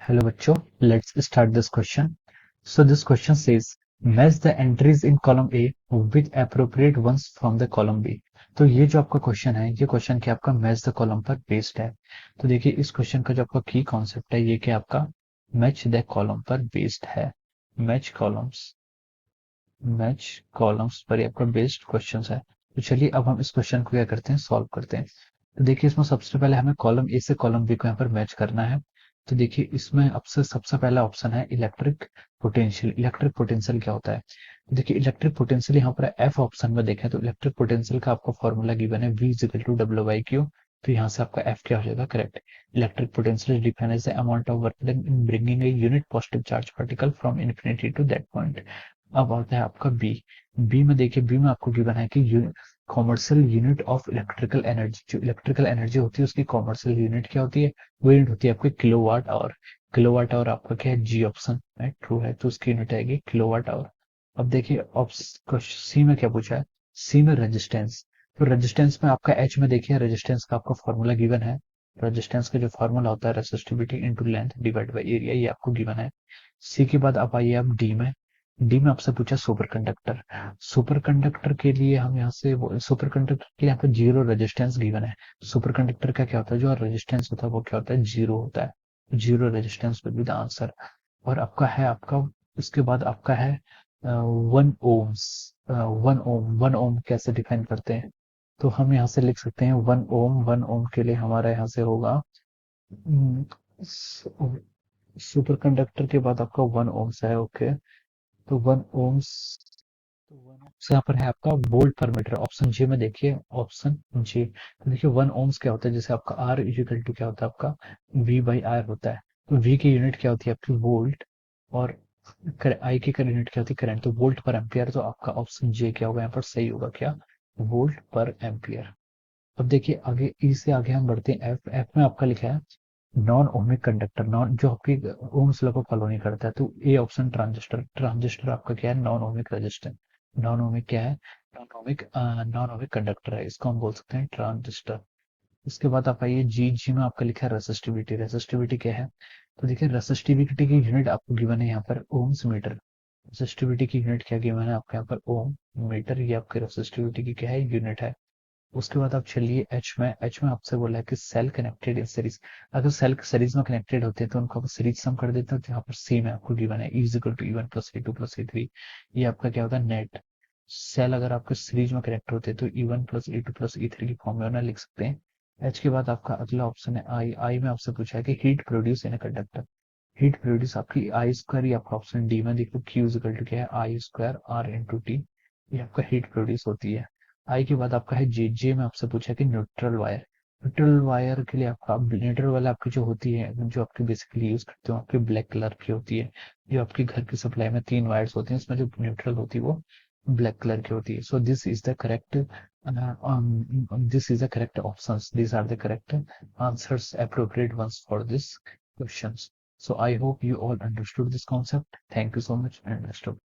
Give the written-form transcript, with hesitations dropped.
Hello बच्चों, let's start this question. So this question says, match the entries in column A with appropriate ones from the column B. तो ये जो आपका question है, ये question क्या आपका मैच द कॉलम पर बेस्ड है. तो देखिए इस क्वेश्चन का जो आपका की कॉन्सेप्ट है, ये क्या आपका मैच द कॉलम पर बेस्ड है. मैच कॉलम्स पर ये आपका बेस्ड क्वेश्चन है. तो चलिए अब हम इस क्वेश्चन को क्या करते हैं, सॉल्व करते हैं. तो देखिए इसमें सबसे पहले हमें कॉलम ए से कॉलम बी को यहाँ पर मैच करना है. तो देखिए इसमें अब से सबसे पहला ऑप्शन है इलेक्ट्रिक पोटेंशियल. इलेक्ट्रिक पोटेंशियल क्या होता है? तो देखिए इलेक्ट्रिक पोटेंशियल यहाँ पर एफ ऑप्शन में देखें तो इलेक्ट्रिक पोटेंशियल का आपका फॉर्मूला गिवन है V equal to W by Q. तो यहाँ से आपका एफ क्या हो जाएगा, correct. Electric potential is defined as the amount of work done in bringing a unit positive charge particle from infinity to that point. अब आता है आपका बी. बी में देखिए, बी में आपको गिवन है कि commercial unit of electrical energy. जो इलेक्ट्रिकल एनर्जी होती है उसकी कॉमर्शियल यूनिट क्या होती है, वो यूनिट होती है आपकी किलोवाट आवर. किलोवाट आवर आपका क्या है, जी ऑप्शन है, ट्रू है, तो उसकी यूनिट आएगी किलोवाट आवर. अब देखिए सी में क्या पूछा है, सी में रेजिस्टेंस. तो रेजिस्टेंस में आपका एच में देखिए रेजिस्टेंस का आपका फॉर्मूला गिवन है. रेजिस्टेंस का जो फॉर्मूला होता है resistivity into length divide by area, ये आपको गिवन है. सी के बाद आप आइए आप डी में. डी में आपसे पूछा सुपर कंडक्टर. सुपर कंडक्टर के लिए हम यहाँ से सुपर कंडक्टर के लिए यहाँ पे जीरो रेजिस्टेंस गिवन है. सुपर कंडक्टर का क्या होता है, जो रेजिस्टेंस होता है वो क्या होता है, जीरो होता है. Zero resistance will be the answer. और आपका है आपका, उसके बाद आपका है 1 ओम्स. 1 ओम, 1 ओम कैसे डिफाइन करते हैं? तो हम यहाँ से लिख सकते हैं 1 ओम. 1 ओम के लिए हमारा यहाँ से होगा सुपर कंडक्टर के बाद आपका 1 ओम्स है, ओके. तो 1 ओम्स, तो 1 ओम्स यहाँ पर है आपका वोल्ट पर मीटर. ऑप्शन जी में देखिए, ऑप्शन जी. तो देखिए 1 ओम्स क्या होता है, जैसे आपका आर इक्वल टू क्या होता है आपका वी बाई आर होता है. तो वी की यूनिट क्या होती है आपकी वोल्ट, और आई की यूनिट क्या होती है करंट. तो वोल्ट पर एम्पियर. तो आपका ऑप्शन जे क्या होगा यहाँ पर, सही होगा क्या, वोल्ट पर एम्पियर. अब देखिए आगे ई से आगे हम बढ़ते हैं एफ. एफ में आपका लिखा है नॉन ओमिक कंडक्टर. नॉन, जो आपकी ओम्स लॉ को फॉलो नहीं करता है. तो ए ऑप्शन ट्रांजिस्टर. ट्रांजिस्टर आपका क्या है, non ohmic resistance. Non ohmic क्या है, नॉन ओमिक कंडक्टर है, इसको हम बोल सकते हैं ट्रांजिस्टर. इसके बाद आप आइए जी. जी में आपका लिखा है रेसिस्टिविटी. रेसिस्टिविटी क्या है? तो देखिए रेसिस्टिविटी की यूनिट आपको गिवन है यहाँ पर ओम्स मीटर. रेसिस्टिविटी की यूनिट क्या गिवन है आपके यहाँ पर, ओम मीटर. ये आपकी रेसिस्टिविटी की क्या है, यूनिट है. उसके बाद आप चलिए एच में. एच में आपसे बोला है कि सेल कनेक्टेड इन सीरीज. अगर सेल सीरीज में कनेक्टेड होते हैं तो उनको आप सीरीज सम कर देते हैं. तो यहाँ पर सी में आपको गिवन है is equal to E1 plus E2 plus E3. ये आपका क्या होता है, नेट. सेल अगर आपके सीरीज में कनेक्ट होते हैं तो E1 plus E2 plus E3 की फॉर्म में लिख सकते हैं. एच के बाद आपका अगला ऑप्शन है आई. आई में आपसे पूछा है कि heat produce in conductor. Heat produce आपकी आई स्क्वायर, या आपका ऑप्शन डी में देखो क्यू इज इक्वल टू क्या है, आई स्क्वायर आर इंटू टी. ये आपका हीट प्रोड्यूस होती है. आई के बाद आपका है जे. जे में आपसे पूछा कि न्यूट्रल वायर. न्यूट्रल वायर के लिए आपका न्यूट्रल वायर आपकी जो होती है, जो आपकी बेसिकली यूज करते हो, आपकी ब्लैक कलर की होती है. जो आपकी घर की सप्लाई में 3 वायर्स होती हैं, उसमें जो न्यूट्रल होती है वो ब्लैक कलर की होती है. So this is the correct, this is the correct options. These are the correct answers, appropriate ones for this questions. So I hope you all understood this concept. Thank you so much and best of luck.